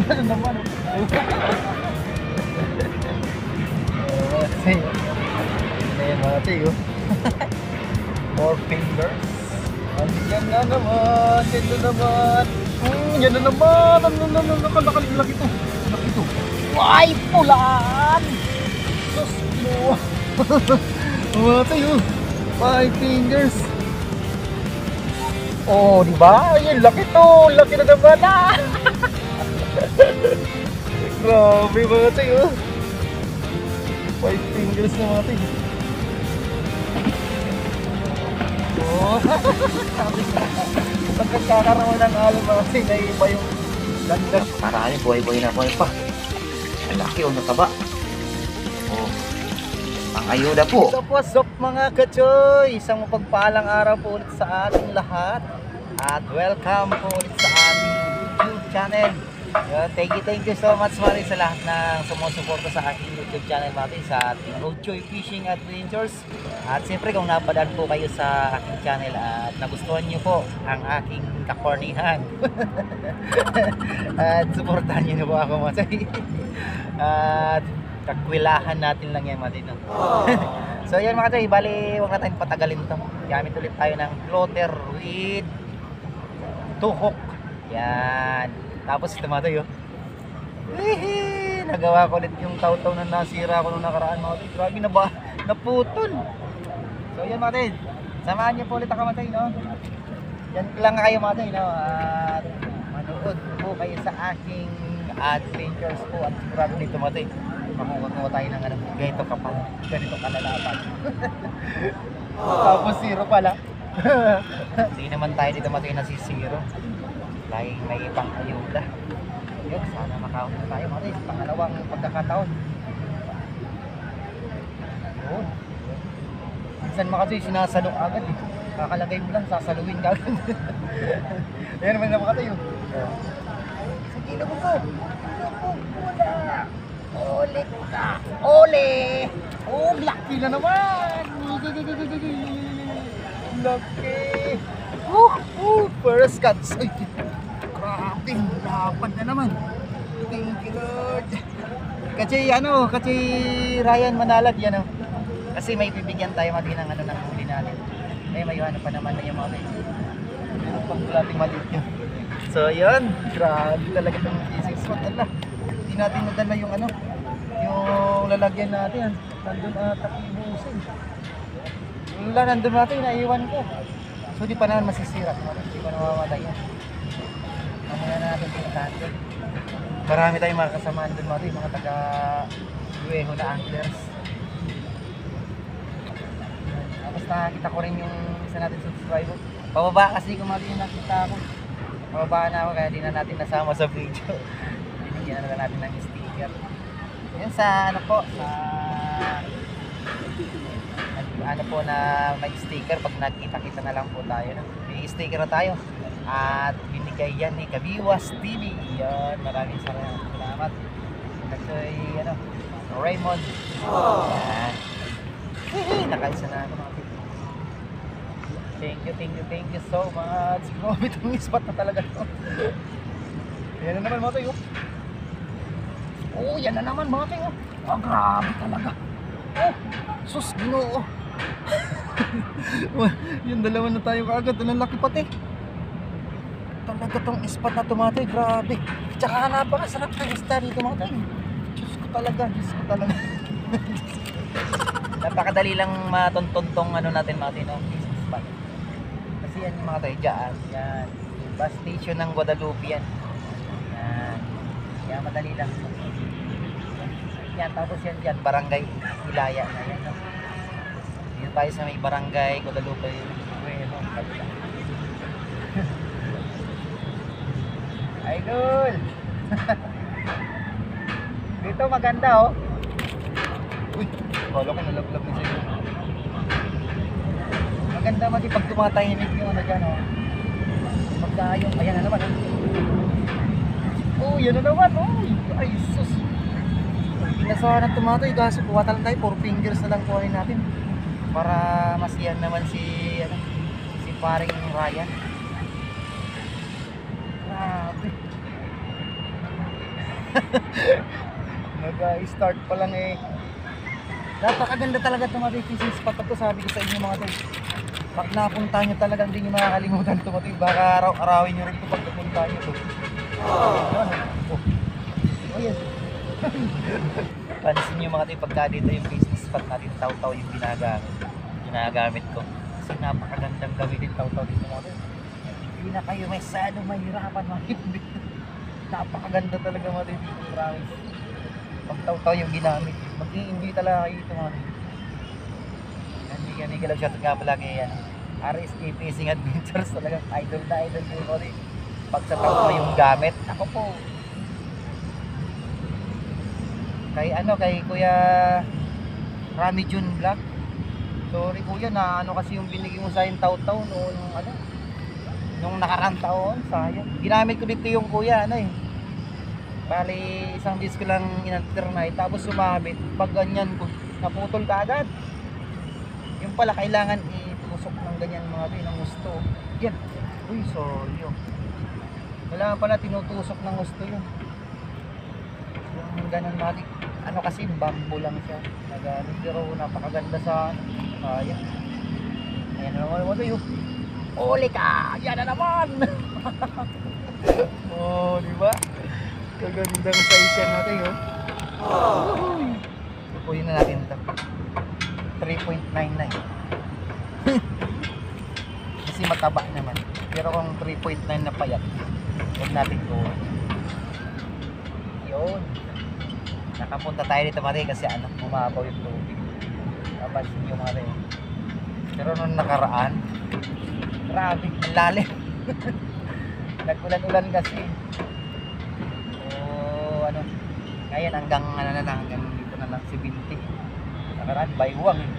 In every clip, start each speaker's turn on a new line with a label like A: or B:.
A: Ano naman? Ayan mga tiyo. 4 fingers. Yan na naman. Yan na naman. Yan na naman. Laki to. Laki to. Ay, pulaan! Sus mo. Mga tiyo. 5 fingers. Oh, di ba? Ayun, laki to. Laki na naman. Grabe mga tiyo. 5 fingers na mga tiyo. Oh. Pagkakaroon ng alon mga tiyo, naiiba yung ganda.
B: Marami, buhay-buhay na buhay pa. Ang laki o nataba. Oh, ang ayuda po.
A: What's up mga kachoy? Isang mapagpalang araw po ulit sa ating lahat. At welcome po ulit sa ating YouTube channel. Thank you so much mga sa lahat ng sumusuporta sa aking YouTube channel natin sa ating Roadchoy Fishing Adventures. At siyempre kung napadaan po kayo sa aking channel at nagustuhan nyo po ang aking kakornihan at supportahan nyo na po ako mga chay. At kakwilahan natin lang yan mga no? So yan mga chay, bali huwag na tayong patagalin ito. Gamit ulit tayo ng floater with 2 hook. Yan. Tapos ito mga tayo. Nagawa ko ulit yung taw-taw na nasira ko nung nakaraan mga tayo. Grabe na ba? Naputol. So yan mga tayo. Samahan niyo po ulit ako mga tayo. No? Yan lang kayo mga tayo. No? At manood po kayo sa aking adventures po. At sigurado nito mga tayo. Makuha tayo ng ganito kapal. Ganito kalalapan. Tapos zero pala. Hindi naman tayo dito mga tayo nasisiro. Laging may pang-ayuda. Yun, sana makahuli tayo mga tayo. Pangalawang pagkakataon. Yun. Minsan mga tayo, sinasalok agad eh. Kakalagay mo lang, sasaluin ka agad. Ayan naman na mga tayo. Sige na mo ko. Wala. Ole ka. Ole! Oh, laki na naman! Laki! First cuts! Ay, grabe! Lapad na naman! Thank you Lord! Kasi Ryan Manalag yan o. Kasi may bibigyan tayo mati ng ng huli natin. May ano pa naman na yung mga meron pang kulating maliit yun. So yun, grabe talaga itong physics. Wala. Hindi natin nadala yung yung lalagyan natin. Nandun takibusin. Wala, nandun natin, naiwan ko. So di pa naman masisira. Di pa namamatay yan. Mamaya natin pinatahan. Marami tayong mga kasamaan doon mga taga-Lueho na anglers. Tapos nakakita ko rin yung isa natin subscriber. Pababa kasi kung yung nakita ako. Pababa na ako kaya di na natin nasama sa video. Binigyan na natin ng sticker. Yan sa po na may sticker pag nagkita-kita na lang po tayo. No? May sticker na tayo. At binigay yan ni Kabiwas TV. Yan, maraming salamat. Kasi Raymond. Yan. Nakaisa na mga people. Thank you so much. Grabe itong spot na talaga ito. Yan na naman mga tayo. Oh, yan na naman mga tayo. Oh, grabe talaga. Oh, sus, ginoo. Yung dalawa na tayo kaagad. Ang laki pati. Talaga tong spot na tumatay. Grabe. Tsaka napakasarap ng isda dito mga tayo. Diyos ko talaga. Napakadali lang matuntong natin mga tayo. Spot. Kasi yan yung mga tayo dyan. Yan. Bus station ng Guadalupe yan. Yan. Kaya madali lang. Yan, tapos yan dyan, barangay Ilaya na yan. No? Dito tayo sa may barangay Guadalupe. Idol! Dito maganda oh. Uy, kala ko nalaglag na sa'yo. Maganda mati pag tumatahimik yung dyan oh. Pagka yung, ayan na naman oh. Yan na naman oh. Ay sus. Pinasahan ng tumatoy kaso kuha lang tayo 4 fingers na lang kuhain natin para masiyan naman si paring Ryan. Grabe. Nag-start pa lang eh. Napakaganda talaga itong mga fishing spot na to, sabi ko sa inyo mga tayo. Pag napunta nyo talagang hindi nyo makakalimutan ito mga tayo. Baka araw-arawin nyo rin ito pag napunta nyo ito. Oh yes. Pansin nyo mga tayo, pagka dito yung fishing spot natin, taw-taw yung ginagamit ko. Kasi napakagandang gamitin taw-taw dito mga tayo. Hindi na kayo masyadong mahirapan makikita. Napakaganda talaga mga tayo dito, promise. Pag taw-taw yung ginamit, mag-i-enjoy talaga kayo ito mga tayo. Hindi lang siya nga pala kay RSK Fishing Adventures, talagang idol na idol ko mga tayo. Pag sa taw-taw yung gamit, ako po. Kay Kuya Rami Jun Vlog. Sorry kuya na kasi yung binigay mo sa akin taw-taw nung nakarang taon, sayang. Ginamit ko dito yung kuya bali isang disc ko lang in-alternate tapos sumabit, pag ganyan ko naputol ka agad. Yung pala kailangan itusok ng ganyan mga tayo ng gusto. Yan. Uy, sorry yun. Kailangan pala tinutusok ng gusto yun. Yung ganun natin. Kasi bamboo lang siya. Nagamit pero napakaganda sa ayan. Ayan na naman mo yun. Uli ka! Yan na naman! Oh, di ba? Kagandang size yan natin yun. Tupuyin na natin ito. 3.99. Kasi mataba naman. Pero kung 3.9 na payat, huwag natin gawin. Yun. Nakapunta tayo dito mali kasi bumabaw yung tubig. Napansin nyo mga rin. Pero nung nakaraan, grabe, ang lalim. Nag-ulan-ulan kasi. So, ngayon hanggang dito na lang 70. Nakaraan, baywang eh.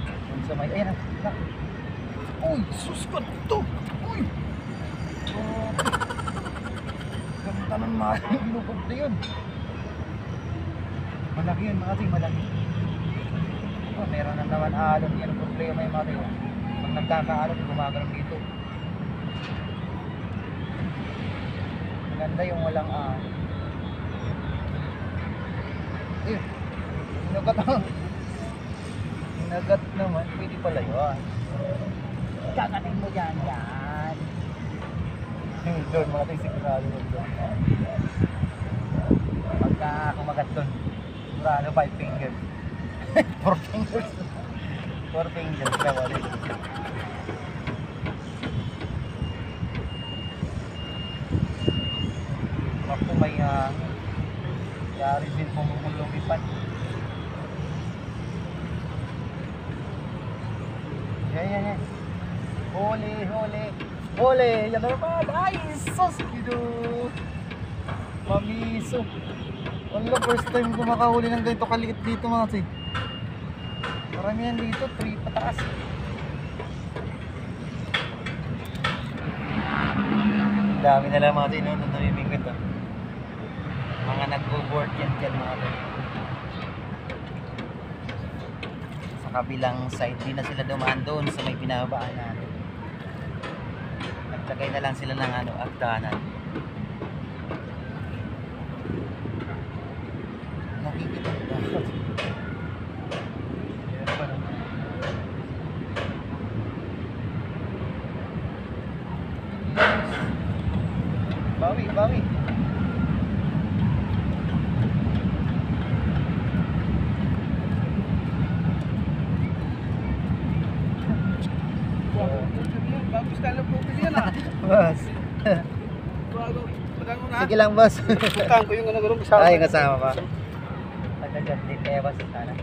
A: Kung sa may, ayan na. Uy, sus ko ito. Uy. Ganda ng mga lubog na yun. Malaki yun mga ting, malaki. Meron na naman alon yan ang problema yung mga ting. Pag nagkakaalon, gumagano'n dito. Maganda yung walang Inagat naman, pwede pala yun. Kagatin mo yan. Doon mga ting, sigurado doon. Pagka kumagat doon, sigurado 5 fingers. 4 fingers. 4 fingers na wala. Ako may yari din pumulumipan. Yan. Huli. Yan na naman. Ay, sus. Mamiso. Wala, first time ko makahuli ng ganito kaliit dito mga tayo. Marami yan dito, 3 pataas. Dami na lang mga tayo nung namimingwit. Mga nag-board yan dyan mga tayo. Sa kabilang side, di na sila dumaan doon sa may pinabaan natin. Naglagay na lang sila ng agdanan. Nakikita ko ba? Bawi.
C: Bagus dalam mobilnya lah.
A: Boss. Sige lang, boss.
C: Utang ko yung nagulong sa.
A: Ay, kasama pa. Pagkagat din kaya boss sana.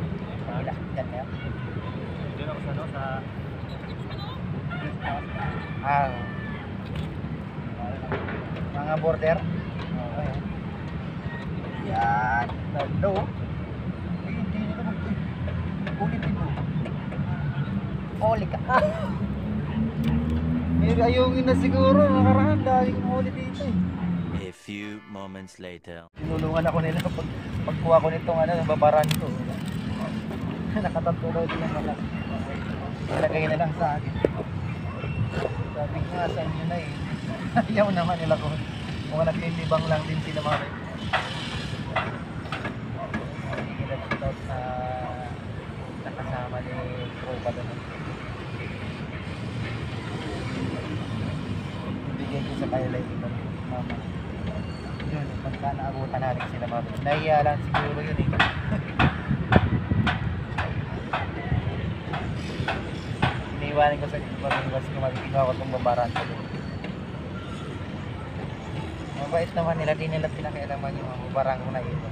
A: Wala, dyan kaya.
C: Diyan ako sa
A: Mga border. Okay. Yan. Talo. Hindi nito ulitin mo. Oli ka. Ayungin na siguro. Nakaraan dahil kong uli dito eh.
D: A few moments later.
A: Tinulungan ako nila pagkuha ko nitong babaran ko. Nakatatlo daw din ang malaki. Ilagay na lang sa akin. Sabi ko nga sa inyo na eh. Ayaw naman nila kung naglilibang lang din sila mga Nag-shoutout na nakasama ni Tropa doon. Bigay ko sa kanila yung ibang mama. Yun, pagka naabutan natin sila mama. Nahiya lang siguro yun eh. Iniiwanan ko sa pag-iwas ko kinuha ko itong babaran ko doon. Mabait naman nila, di nila pinakialaman yung mga babarang ko na ito.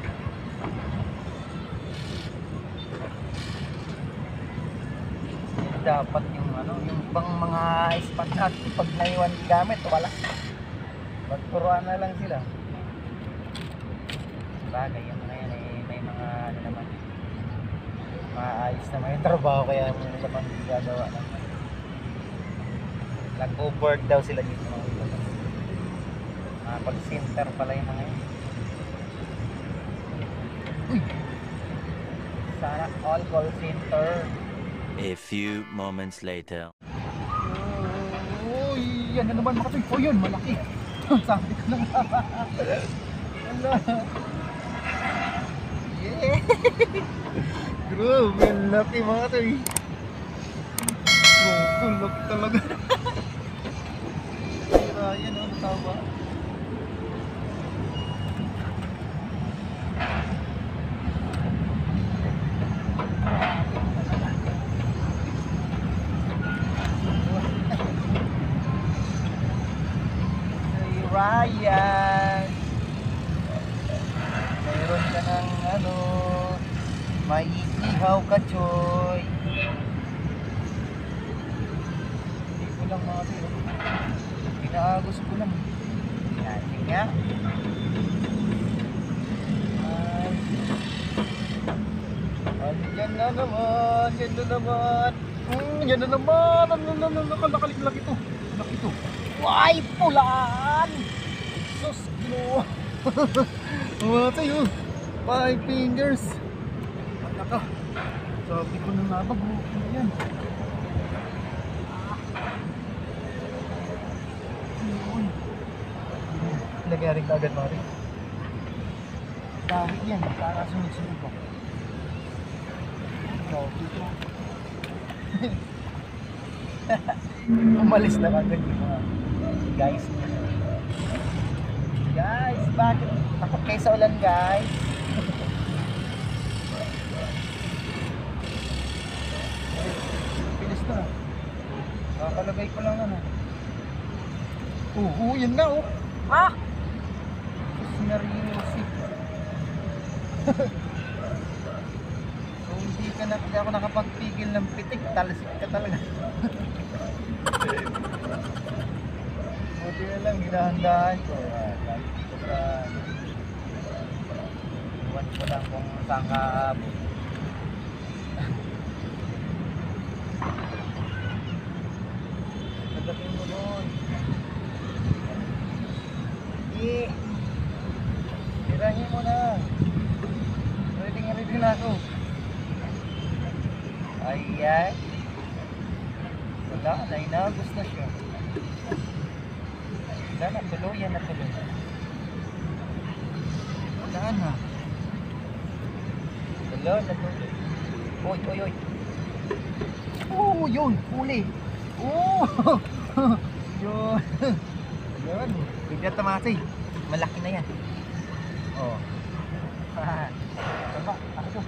A: Dapat yung ano, yung pang mga spot natin pag naiwan gamit, wala. Magturuan na lang sila. Bagay, yung mga yan eh, may mga ano naman, maayos naman yung trabaho kaya may naman gagawa naman. Nag-over daw sila dito mga ito. Pag-center pala yung mga yun. Uy! Sana all call center.
D: A few moments later.
A: Uy, yan na naman mga toy. Oh, yun, malaki. Sabi ko na nga. Wala. Yeah. Grabe, laki mga toy. Oh, laki talaga. Yan, ano tawag? Ryan, mayroon ka ng ano, may ihaw ka, Choy. Hindi ko lang mga tiro, pinaagos ko lang. Yan nga. Yan na naman, yan na naman. Yan na naman, nakalaki to. Laki to. Ay, pulaan! Sus, ginawa. Mga tayo, 5 fingers. Wala ka. Sabi ko na nabag mo. Yan. Lagyarin ka agad, Mari. Dahil yan, para sunod-sunod ko. Sabi ko. Umalis na agad yung mga guys. Bakit? Takot kayo sa ulan, guys. Pilis na. Kakalagay ko lang ano. Yun na oh. Ha? Sus, narinisip. So, hindi ako nakapagpigil ng pitik. Talasik ka talaga. Buti na lang, hinahandaan ko. Iwan ko lang kung saan ka abot. Nagdating mo doon. Hindi. Tirahin mo na. Ready na ako. Ayan. Wala, nainagos na siya. Wala na, tuloy yan na tuloy. Wala na. Wala na tuloy. Oy. Yun, huli. Yun. Yun. Bigla tamasi. Malaki na yan. Tama, ako.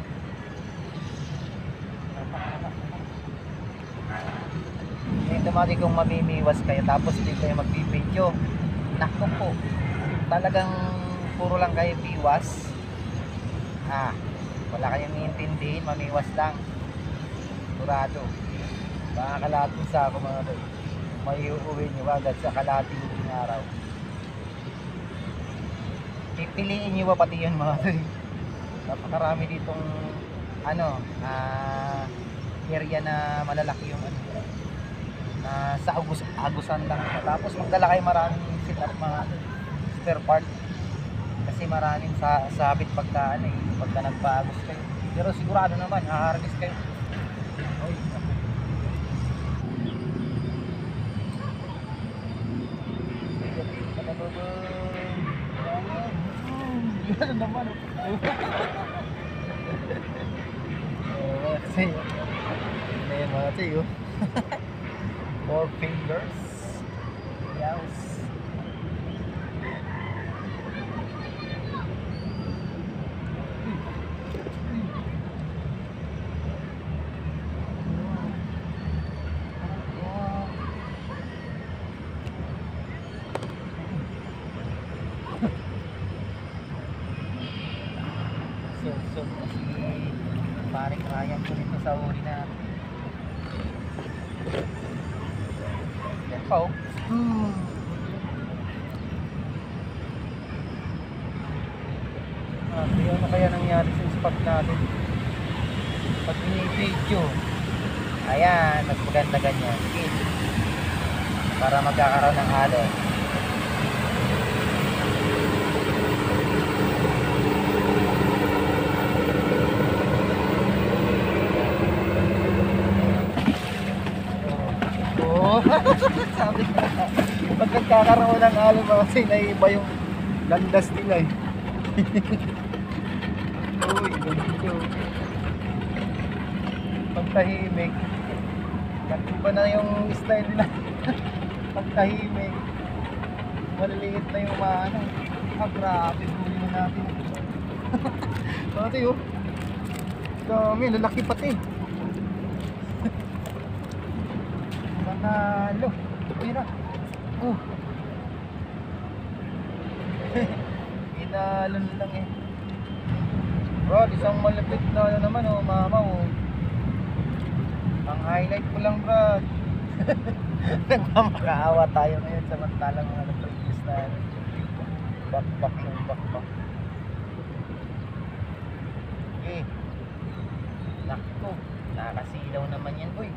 A: Yung tamasi kung mamimiwas kayo tapos hindi kayo magbibideo. Naku po. Talagang puro lang kayo biwas. Wala kayong iintindihin, mamiwas lang. Turado. Baka kalating sa ako mga boy. May uuwi nyo agad sa kalating araw. Pipiliin nyo ba pati yun mga boy? Napakarami ditong area na malalaki yung sa agusan lang. Tapos magdala kayo maraming sit up mga spare part. Kasi maraming sabit pagka nagpa-agos kayo. Pero sigurado naman, haharvest kayo. Oy. Yan naman. Kasi, may mga tayo. 4 fingers. Yes. So, si paring Ryan ko nito sa uri na yan pa oh. Ano kaya nangyari sa spot natin pag ini-video? Ayan, mas maganda ganyan. Sige, para magkakaroon ng halo. Sabi ko na, pag nagkakaroon ng halo kasi naiiba yung landas nila eh. Uy, ganito. Pag tahimik, nag-iba na yung style na. Pag tahimik, maliliit na yung maano. Grabe, huli na natin. Pati oh. Dami, lalaki pati. Manalo. Pira. Inalon lang eh. Bro, isang malapit na ano naman oh, mama oh. Ang highlight ko lang bro. Nagmamakaawa tayo ngayon samantalang mga previous na bakbak yung bakbak. Okay. Nakko, nakasilaw naman yan boy.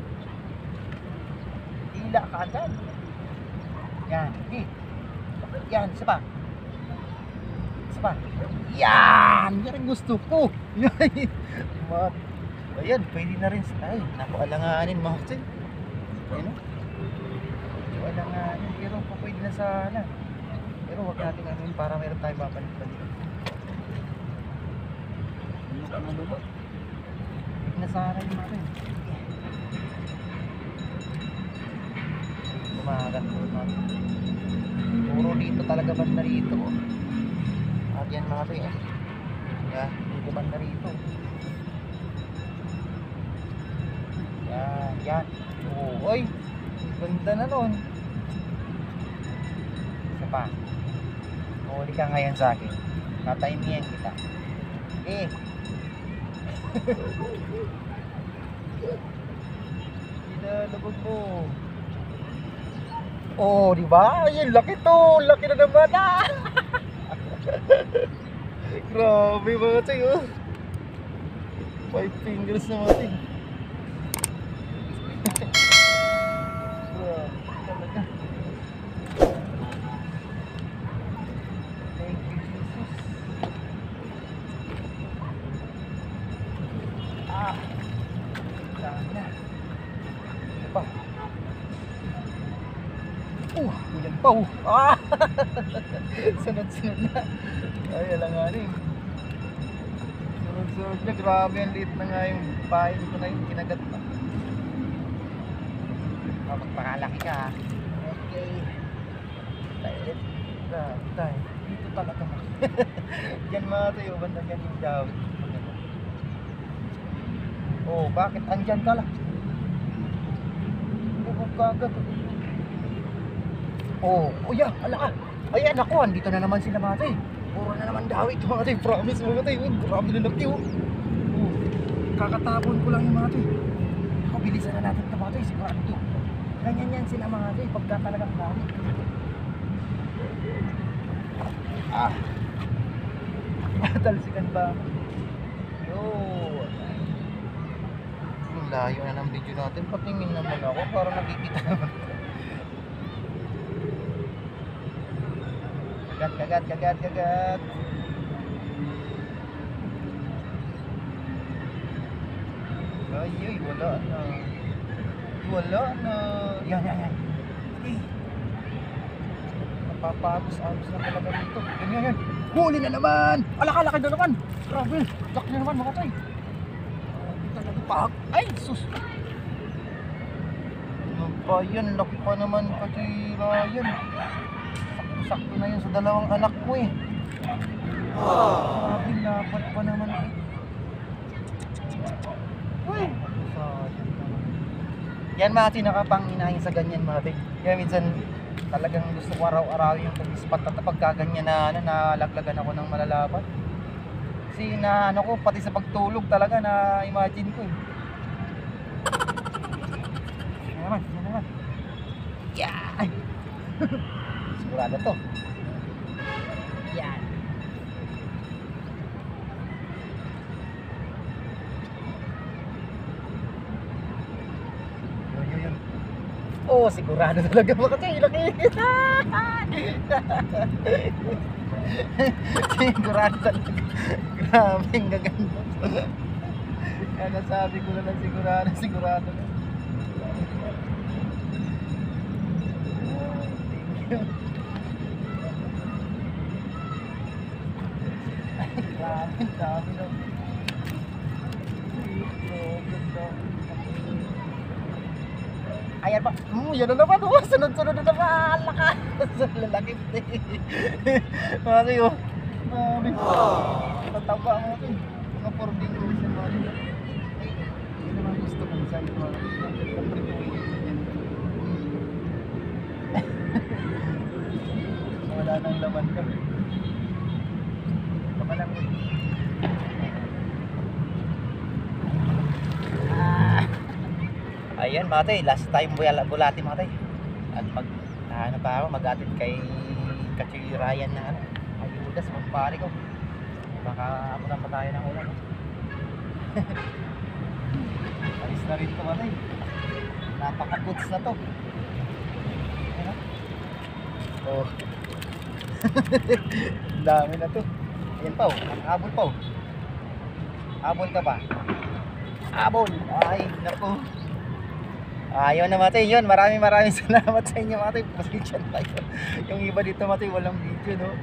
A: Hila ka agad. Yan, okay. Yan, isa pa. Isa pa. Yan! Yan ang gusto ko. Yan. Ayan, pwede na rin. Ay, nakualanganin mga kasi. Ayun o. Nakualanganin. Pero po pwede na sana. Pero huwag natin ano para meron tayo papalit-palit. Ano ba? Pwede na sana yung mga rin. Kumagat po natin. Puro dito talaga banda rito. At yan mga rin eh. Yan, dito banda rito. Yan, yan. Oh, oy. Ganda na nun. Isa pa. Huli ka ngayon sa akin. Tataymihan kita. Eh. Pinalabog mo. Oh, di ba? Ayun, laki to. Laki na naman. Ah! Grabe mga tayo. 5 fingers na mga tayo. Talaga. Thank you, Jesus. Ah, sana. Ano pa? Kulang pa. Ah! Sunod-sunod na. Ay, alam nga rin. Sunod-sunod na. Grabe, ang liit na nga yung pain ko na yung kinagat na. Magpakalaki ka. Okay. Tayo. Tayo. Dito talaga. Diyan mga tayo. Banda yan yung dawit. Oh, bakit? Andyan ka lang. Bukod ka agad. Oh, yeah. Ala ka. Ayan ako. Andito na naman sila mga tayo. Puro na naman dawit mga tayo. Promise mga tayo. Grabe na laki. Kakatapon ko lang yung mga tayo. Ako, bilisan na natin ito mga tayo. Sigurado ito. Ganyan yan sila mga tayo pagka talagang dami. Ah. Talsikan ba? Yo. Ang layo na ng video natin. Patingin naman ako para nakikita naman. Kagat. Ay, wala na. Wala na. Yan. Okay. Papagos-agos na talaga dito. Yan. Huli na naman! Alak-alaki na naman! Grabe! Laki na naman mga tay! Talaga pa. Ay! Sus! Ano ba yan? Laki pa naman kasi Ryan. Sakto-sakto na yun sa dalawang anak ko eh. Grabe, lapat pa naman eh. Uy! Sayang naman. Yan mga tinakapanginahin sa ganyan mga tay. Kaya minsan talagang gusto ko araw-araw yung pag-spot at pagkaganyan na nalaglagan ako ng malalapat. Kasi na ano ko, pati sa pagtulog talaga na imagine ko eh. Yan naman. Yan! Sigurado to. Yan. Yun. Oh, sigurado talaga mga tay, laki. Sigurado talaga. Grabe, ang gaganda. Kaya nasabi ko na lang sigurado na. Ay, grabe, ang dami na. Ganda. Ayan pa. Yan na naman. Oh, sunod-sunod na naman. Lakas. Lalaki. Mami, oh. Mami. Tataba mo ito. Mga 14 ko sa mami. Hindi naman gusto kong sa'yo. Wala nang laman ka. Baka lang. Ayan mga tay, last time bulati mga tay. At mag-atid kay Kachi Ryan na ayuda sa pagpari ko. Baka amunan pa tayo ng ulan. Alis na rin ito mga tay. Napaka-goods na to. Ayan, oh. Dami na to. Ayan pa oh, habol pa oh. Habol ka pa. Habol. Ay, naku. Ayun na matay yun. Maraming salamat sa inyo matay. Pasensya na tayo. Yung iba dito matay walang video no.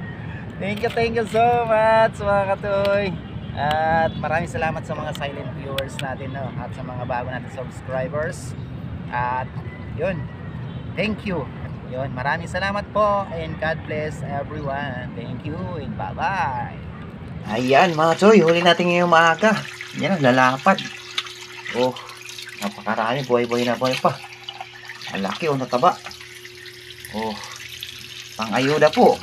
A: Thank you so much mga katoy. At maraming salamat sa mga silent viewers natin no. At sa mga bago natin subscribers. At yun. Thank you. Yun. Maraming salamat po. And God bless everyone. Thank you and bye bye.
B: Ayan mga choy, huli natin ngayong maaga. Yan ang lalapat. Oh, napakarami, buhay-buhay na buhay pa. Ang laki o nataba. Oh, pang ayuda po.